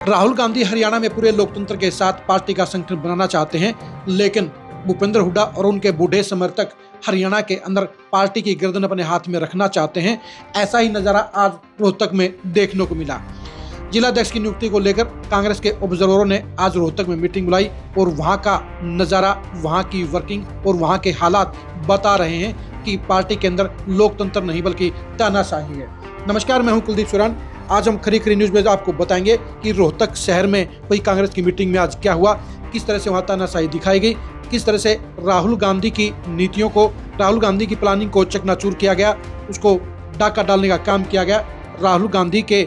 राहुल गांधी हरियाणा में पूरे लोकतंत्र के साथ पार्टी का संगठन बनाना चाहते हैं, लेकिन भूपेंद्र हुड्डा और उनके बूढ़े समर्थक हरियाणा के अंदर पार्टी की गर्दन अपने हाथ में रखना चाहते हैं। ऐसा ही नजारा आज रोहतक में देखने को मिला। जिलाध्यक्ष की नियुक्ति को लेकर कांग्रेस के ऑब्जर्वरों ने आज रोहतक में मीटिंग बुलाई और वहां का नजारा, वहां की वर्किंग और वहां के हालात बता रहे हैं कि पार्टी के अंदर लोकतंत्र नहीं बल्कि तानाशाही है। नमस्कार, मैं हूं कुलदीप सुरान। आज हम खरी खरी न्यूज में आपको बताएंगे कि रोहतक शहर में हुई कांग्रेस की मीटिंग में आज क्या हुआ, किस तरह से वहां तानाशाही दिखाई गई, किस तरह से राहुल गांधी की नीतियों को, राहुल गांधी की प्लानिंग को चकनाचूर किया गया, उसको डाका डालने का काम किया गया। राहुल गांधी के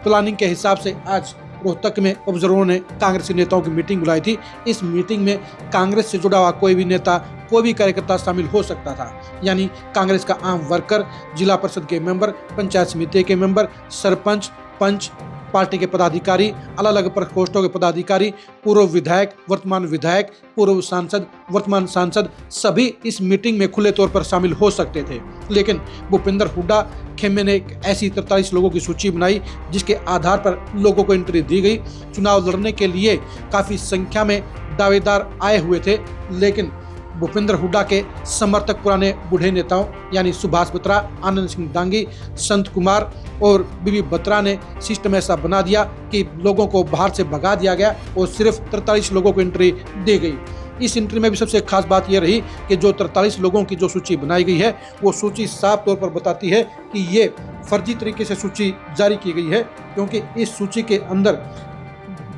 प्लानिंग के हिसाब से आज रोहतक में ऑब्जर्वरों ने कांग्रेस के नेताओं की मीटिंग बुलाई थी। इस मीटिंग में कांग्रेस से जुड़ा हुआ कोई भी नेता, कोई भी कार्यकर्ता शामिल हो सकता था, यानी कांग्रेस का आम वर्कर, जिला परिषद के मेंबर, पंचायत समिति के मेंबर, सरपंच, पंच, पार्टी के पदाधिकारी, अलग अलग प्रकोष्ठों के पदाधिकारी, पूर्व विधायक, वर्तमान विधायक, पूर्व सांसद, वर्तमान सांसद, सभी इस मीटिंग में खुले तौर पर शामिल हो सकते थे। लेकिन भूपेंद्र हुड्डा खेमे ने एक ऐसी 43 लोगों की सूची बनाई जिसके आधार पर लोगों को एंट्री दी गई। चुनाव लड़ने के लिए काफी संख्या में दावेदार आए हुए थे, लेकिन भूपेंद्र हुड्डा के समर्थक पुराने बूढ़े नेताओं यानी सुभाष बत्रा, आनंद सिंह दांगी, संत कुमार और बीबी बत्रा ने सिस्टम ऐसा बना दिया कि लोगों को बाहर से भगा दिया गया और सिर्फ 43 लोगों को एंट्री दी गई। इस एंट्री में भी सबसे खास बात यह रही कि जो 43 लोगों की जो सूची बनाई गई है, वो सूची साफ तौर पर बताती है कि ये फर्जी तरीके से सूची जारी की गई है, क्योंकि इस सूची के अंदर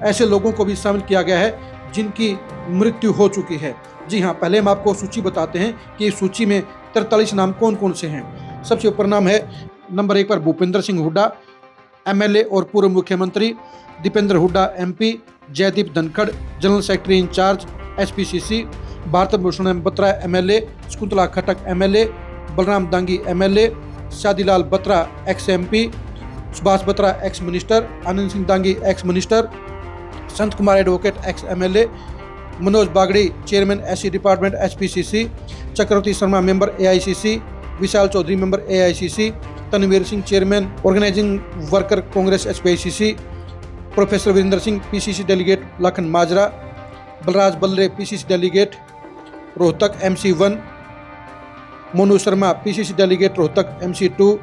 ऐसे लोगों को भी शामिल किया गया है जिनकी मृत्यु हो चुकी है। जी हाँ, पहले हम आपको सूची बताते हैं कि इस सूची में 43 नाम कौन कौन से हैं। सबसे ऊपर नाम है नंबर 1 पर भूपेंद्र सिंह हुड्डा, एमएलए और पूर्व मुख्यमंत्री, Deepender Hooda MP, Jaideep Dhankhar general secretary incharge SPCC, Bharat Bhushan Batra MLA, Shakuntala Khattak MLA, Balram Dangi MLA, Shadilal Batra ex MP, Subhash Batra ex minister, Anand Singh Dangi ex minister, Sant Kumar advocate ex MLA, Manoj Bagri chairman SC department HPCC, Chakravarti Sharma member AICC, Vishal Chaudhary member AICC, Tanvir Singh chairman organising worker Congress HPCC, professor Virender Singh PCC delegate Lakhan Majra, Balraj बल्ले PCC delegate Rohtak MC1, Monu Sharma PCC delegate Rohtak MC2,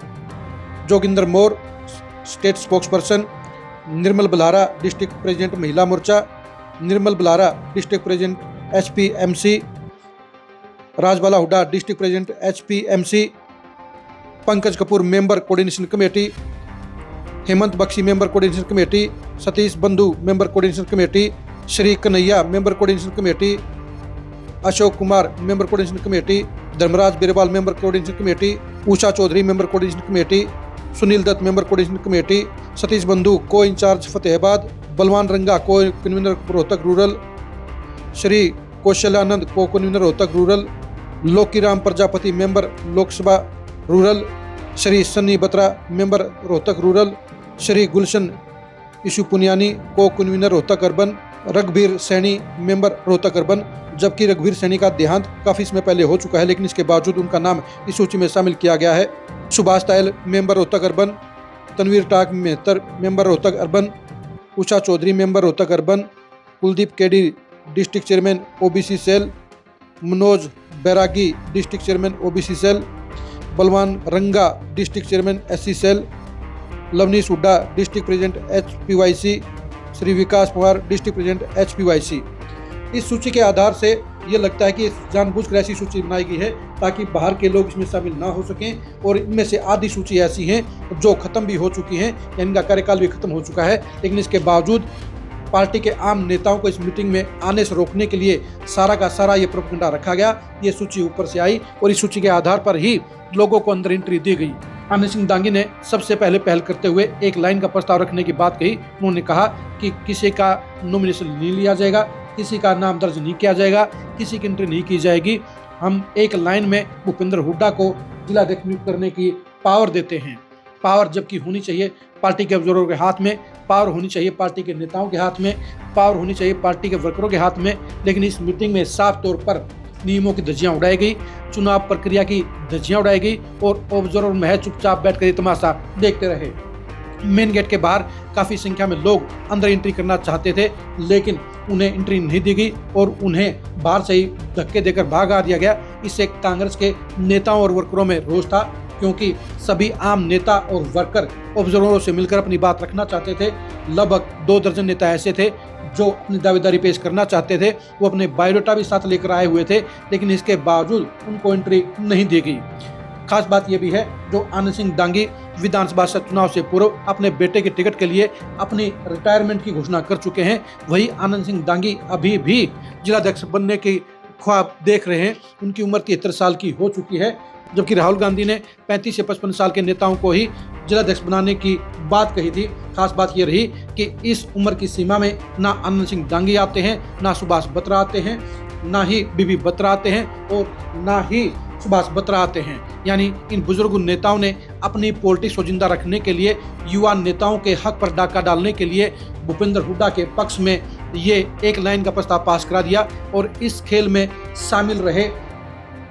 Joginder Mor state spokesperson, Nirmal Balhara district president Mahila Morcha, Nirmal Balhara district president HPMC, Rajbala Hooda district president HPMC, Pankaj Kapoor member coordination committee, Hemant Bakshi member coordination committee, Satish Bandhu member coordination committee, Shri Kanhaiya member coordination committee, Ashok Kumar member coordination committee, Dharmraj Birwal member coordination committee, Usha Chaudhary member coordination committee, Sunil Dutt member coordination committee, Satish Bandhu co incharge Fatehabad, Balwan Ranga co convener Rohtak rural, Shri Kaushalyanand co convener Rohtak rural, Lokiram Prajapati member Lok Sabha rural, Shri Sunny Batra member Rohtak rural, Shri Gulshan Ishu Puniyani co convener Rohtak urban, रघुवीर Saini member Rohtak urban. जबकि रघुवीर सैनी का देहांत काफी समय पहले हो चुका है, लेकिन इसके बावजूद उनका नाम इस सूची में शामिल किया गया है। Subhash Tayal member Rohtak urban, Tanveer Tak Mehtar member Rohtak urban, Usha Chaudhary member Rohtak urban, Kuldeep KD district chairman OBC cell, Manoj Bairagi district chairman OBC cell, Balwan Ranga district chairman SC cell, Lavnish Hooda district president HPYC, Shri Vikas Pawar district president HPYC। इस सूची के आधार से ये लगता है कि जानबूझकर ऐसी सूची बनाई गई है ताकि बाहर के लोग इसमें शामिल ना हो सकें, और इनमें से आधी सूची ऐसी हैं जो खत्म भी हो चुकी हैं, इनका कार्यकाल भी खत्म हो चुका है, लेकिन इसके बावजूद पार्टी के आम नेताओं को इस मीटिंग में आने से रोकने के लिए सारा का सारा ये प्रोपेगेंडा रखा गया। ये सूची ऊपर से आई और इस सूची के आधार पर ही लोगों को अंदर एंट्री दी गई। आनंद सिंह दांगी ने सबसे पहले पहल करते हुए एक लाइन का प्रस्ताव रखने की बात कही। उन्होंने कहा कि किसी का नॉमिनेशन नहीं लिया जाएगा, किसी का नाम दर्ज नहीं किया जाएगा, किसी की एंट्री नहीं की जाएगी। हम एक लाइन में भूपेंद्र हुड्डा को जिलाध्यक्ष नियुक्त करने की पावर देते हैं। पावर जबकि होनी चाहिए पार्टी के ऑब्जर्वर के हाथ में, पावर होनी चाहिए पार्टी के नेताओं के हाथ में, पावर होनी चाहिए पार्टी के वर्करों के हाथ में, लेकिन इस मीटिंग में साफ तौर पर नियमों की धज्जियां उड़ाई गई, चुनाव प्रक्रिया की धज्जियां उड़ाई गई और ऑब्जर्वर महज चुपचाप बैठकर तमाशा देखते रहे। मेन गेट के बाहर काफ़ी संख्या में लोग अंदर एंट्री करना चाहते थे, लेकिन उन्हें एंट्री नहीं दी गई और उन्हें बाहर से ही धक्के देकर भगा दिया गया। इससे कांग्रेस के नेताओं और वर्करों में रोष था, क्योंकि सभी आम नेता और वर्कर ऑब्जर्वरों से मिलकर अपनी बात रखना चाहते थे। लगभग 2 दर्जन नेता ऐसे थे जो अपनी दावेदारी पेश करना चाहते थे। वो अपने बायोडाटा भी साथ लेकर आए हुए थे, लेकिन इसके बावजूद उनको एंट्री नहीं दी गई। खास बात यह भी है, जो आनंद सिंह दांगी विधानसभा चुनाव से पूर्व अपने बेटे के टिकट के लिए अपनी रिटायरमेंट की घोषणा कर चुके हैं, वही आनंद सिंह दांगी अभी भी जिलाध्यक्ष बनने की ख्वाब देख रहे हैं। उनकी उम्र 73 साल की हो चुकी है, जबकि राहुल गांधी ने 35 से 55 साल के नेताओं को ही जिलाध्यक्ष बनाने की बात कही थी। खास बात यह रही कि इस उम्र की सीमा में ना आनंद सिंह दांगी आते हैं, ना सुभाष बत्रा आते हैं, ना ही बीबी बत्रा आते हैं और ना ही सुभाष बत्रा आते हैं। यानी इन बुजुर्ग नेताओं ने अपनी पॉलिटिक्स को जिंदा रखने के लिए, युवा नेताओं के हक पर डाका डालने के लिए भूपेंद्र हुड्डा के पक्ष में ये एक लाइन का प्रस्ताव पास करा दिया और इस खेल में शामिल रहे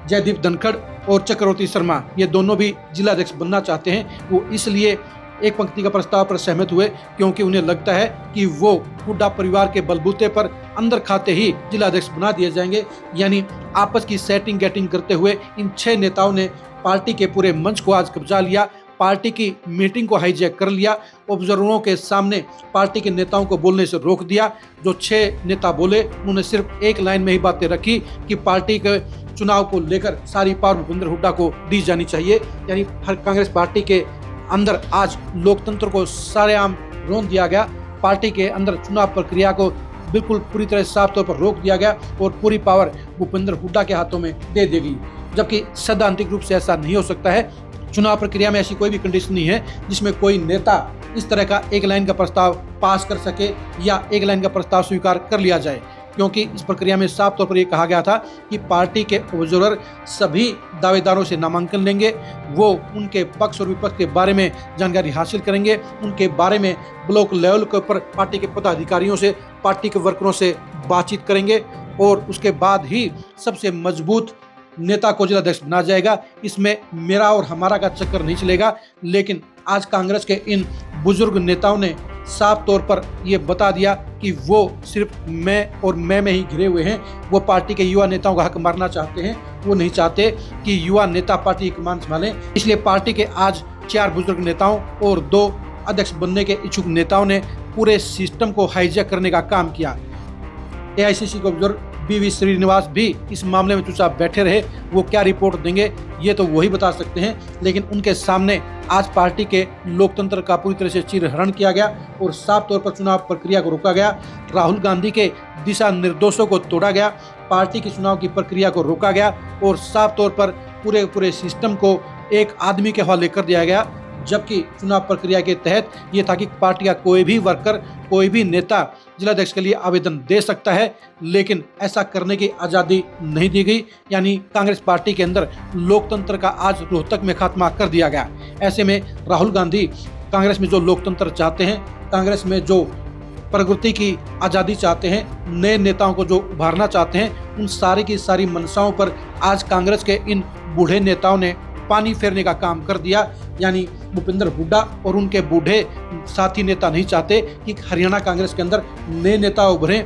जयदीप धनखड़ और चक्रवर्ती शर्मा, ये दोनों भी जिलाध्यक्ष बनना चाहते हैं। वो इसलिए एक पंक्ति का प्रस्ताव पर सहमत हुए क्योंकि उन्हें लगता है कि वो हुड्डा परिवार के बलबूते पर अंदर खाते ही जिलाध्यक्ष बना दिए जाएंगे। यानी आपस की सेटिंग गेटिंग करते हुए इन 6 नेताओं ने पार्टी के पूरे मंच को आज कब्जा लिया, पार्टी की मीटिंग को हाईजैक कर लिया, ऑब्जर्वरों के सामने पार्टी के नेताओं को बोलने से रोक दिया। जो 6 नेता बोले उन्होंने सिर्फ एक लाइन में ही बातें रखी कि पार्टी के चुनाव को लेकर सारी पावर भूपेंद्र हुड्डा को दी जानी चाहिए। यानी हर कांग्रेस पार्टी के अंदर आज लोकतंत्र को सरेआम रोक दिया गया। पार्टी के अंदर चुनाव प्रक्रिया को बिल्कुल पूरी तरह साफ तौर पर रोक दिया गया और पूरी पावर भूपेंद्र हुड्डा के हाथों में दे दी गई, जबकि सैद्धांतिक रूप से ऐसा नहीं हो सकता है। चुनाव प्रक्रिया में ऐसी कोई भी कंडीशन नहीं है जिसमें कोई नेता इस तरह का एक लाइन का प्रस्ताव पास कर सके या एक लाइन का प्रस्ताव स्वीकार कर लिया जाए, क्योंकि इस प्रक्रिया में साफ तौर पर यह कहा गया था कि पार्टी के ऑब्जर्वर सभी दावेदारों से नामांकन लेंगे, वो उनके पक्ष और विपक्ष के बारे में जानकारी हासिल करेंगे, उनके बारे में ब्लॉक लेवल के ऊपर पार्टी के पदाधिकारियों से, पार्टी के वर्करों से बातचीत करेंगे और उसके बाद ही सबसे मजबूत नेता को जिलाध्यक्ष बना जाएगा। इसमें मेरा और हमारा का चक्कर नहीं चलेगा। लेकिन आज कांग्रेस के इन बुजुर्ग नेताओं ने साफ तौर पर यह बता दिया कि वो सिर्फ मैं और मैं में ही घिरे हुए हैं। वो पार्टी के युवा नेताओं का हक मारना चाहते हैं, वो नहीं चाहते कि युवा नेता पार्टी की कमान संभालें। इसलिए पार्टी के आज 4 बुजुर्ग नेताओं और 2 अध्यक्ष बनने के इच्छुक नेताओं ने पूरे सिस्टम को हाईजैक करने का काम किया। एआईसीसी के ऑब्जर्वर बीवी श्रीनिवास भी इस मामले में चुपचाप बैठे रहे। वो क्या रिपोर्ट देंगे ये तो वही बता सकते हैं, लेकिन उनके सामने आज पार्टी के लोकतंत्र का पूरी तरह से चीरहरण किया गया और साफ तौर पर चुनाव प्रक्रिया को रोका गया। राहुल गांधी के दिशा निर्देशों को तोड़ा गया, पार्टी की चुनाव की प्रक्रिया को रोका गया और साफ तौर पर पूरे सिस्टम को एक आदमी के हवाले कर दिया गया। जबकि चुनाव प्रक्रिया के तहत ये था कि पार्टी का कोई भी वर्कर, कोई भी नेता जिलाध्यक्ष के लिए आवेदन दे सकता है, लेकिन ऐसा करने की आज़ादी नहीं दी गई। यानी कांग्रेस पार्टी के अंदर लोकतंत्र का आज रोहतक में खात्मा कर दिया गया। ऐसे में राहुल गांधी कांग्रेस में जो लोकतंत्र चाहते हैं, कांग्रेस में जो प्रगति की आज़ादी चाहते हैं, नए नेताओं को जो उभारना चाहते हैं, उन सारी की सारी मंशाओं पर आज कांग्रेस के इन बूढ़े नेताओं ने पानी फेरने का काम कर दिया। यानी भूपेंद्र हुड्डा और उनके बूढ़े साथी नेता नहीं चाहते कि हरियाणा कांग्रेस के अंदर नए नेता उभरें।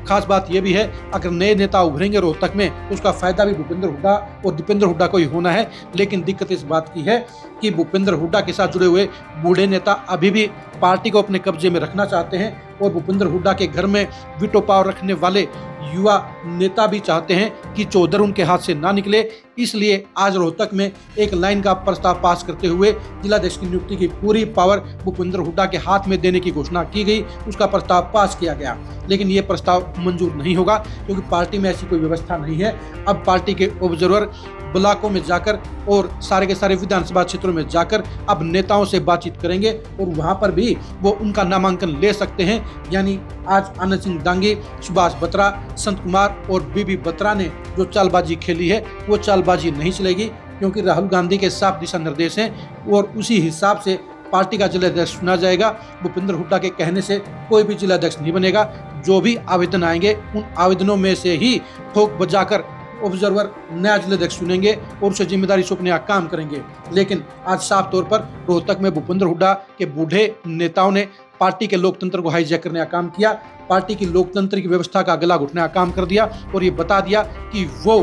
खास बात यह भी है, अगर नए नेता उभरेंगे रोहतक में तो उसका फायदा भी भूपेंद्र हुड्डा और दीपेंद्र हुड्डा को ही होना है। लेकिन दिक्कत इस बात की है कि भूपेंद्र हुड्डा के साथ जुड़े हुए बूढ़े नेता अभी भी पार्टी को अपने कब्जे में रखना चाहते हैं और भूपेंद्र हुड्डा के घर में वीटो पावर रखने वाले युवा नेता भी चाहते हैं कि चौधर उनके हाथ से ना निकले। इसलिए आज रोहतक में एक लाइन का प्रस्ताव पास करते हुए जिलाध्यक्ष की नियुक्ति की पूरी पावर भूपेंद्र हुड्डा के हाथ में देने की घोषणा की गई। उसका प्रस्ताव पास किया गया, लेकिन ये प्रस्ताव मंजूर नहीं होगा क्योंकि पार्टी में ऐसी कोई व्यवस्था नहीं है। अब पार्टी के ऑब्जर्वर ब्लॉकों में जाकर और सारे के सारे विधानसभा क्षेत्रों में जाकर अब नेताओं से बातचीत करेंगे और वहां पर भी वो उनका नामांकन ले सकते हैं। यानी आज आनंद सिंह दांगी, सुभाष बत्रा, संत कुमार और बीबी बत्रा ने जो चालबाजी खेली है वो चालबाजी नहीं चलेगी, क्योंकि राहुल गांधी के साफ दिशा निर्देश हैं और उसी हिसाब से पार्टी का जिलाध्यक्ष चुना जाएगा। भूपेंद्र हुड्डा के कहने से कोई भी जिलाध्यक्ष नहीं बनेगा। जो भी आवेदन आएंगे उन आवेदनों में से ही ठोक बजाकर ऑब्जर्वर नया जिलाध्यक्ष चुनेंगे और उसे जिम्मेदारी सौंपने का काम करेंगे। लेकिन आज साफ तौर पर रोहतक में भूपेंद्र हुड्डा के बूढ़े नेताओं ने पार्टी के लोकतंत्र को हाईजैक करने का काम किया, पार्टी की लोकतंत्र की व्यवस्था का गला घुटने का काम कर दिया और ये बता दिया कि वो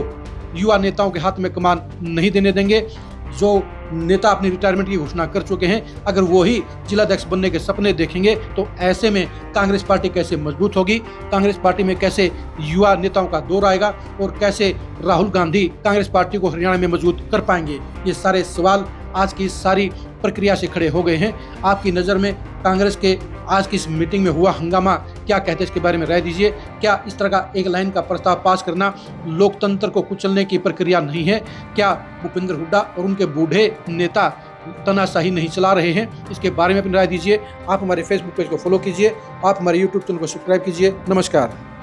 युवा नेताओं के हाथ में कमान नहीं देने देंगे। जो नेता अपनी रिटायरमेंट की घोषणा कर चुके हैं, अगर वो ही जिलाध्यक्ष बनने के सपने देखेंगे तो ऐसे में कांग्रेस पार्टी कैसे मजबूत होगी, कांग्रेस पार्टी में कैसे युवा नेताओं का दौर आएगा और कैसे राहुल गांधी कांग्रेस पार्टी को हरियाणा में मजबूत कर पाएंगे। ये सारे सवाल आज की सारी प्रक्रिया से खड़े हो गए हैं। आपकी नज़र में कांग्रेस के आज की इस मीटिंग में हुआ हंगामा क्या कहते हैं, इसके बारे में राय दीजिए। क्या इस तरह का एक लाइन का प्रस्ताव पास करना लोकतंत्र को कुचलने की प्रक्रिया नहीं है? क्या भूपेंद्र हुड्डा और उनके बूढ़े नेता तानाशाही नहीं चला रहे हैं? इसके बारे में अपनी राय दीजिए। आप हमारे फेसबुक पेज को फॉलो कीजिए, आप हमारे यूट्यूब चैनल को सब्सक्राइब कीजिए। नमस्कार।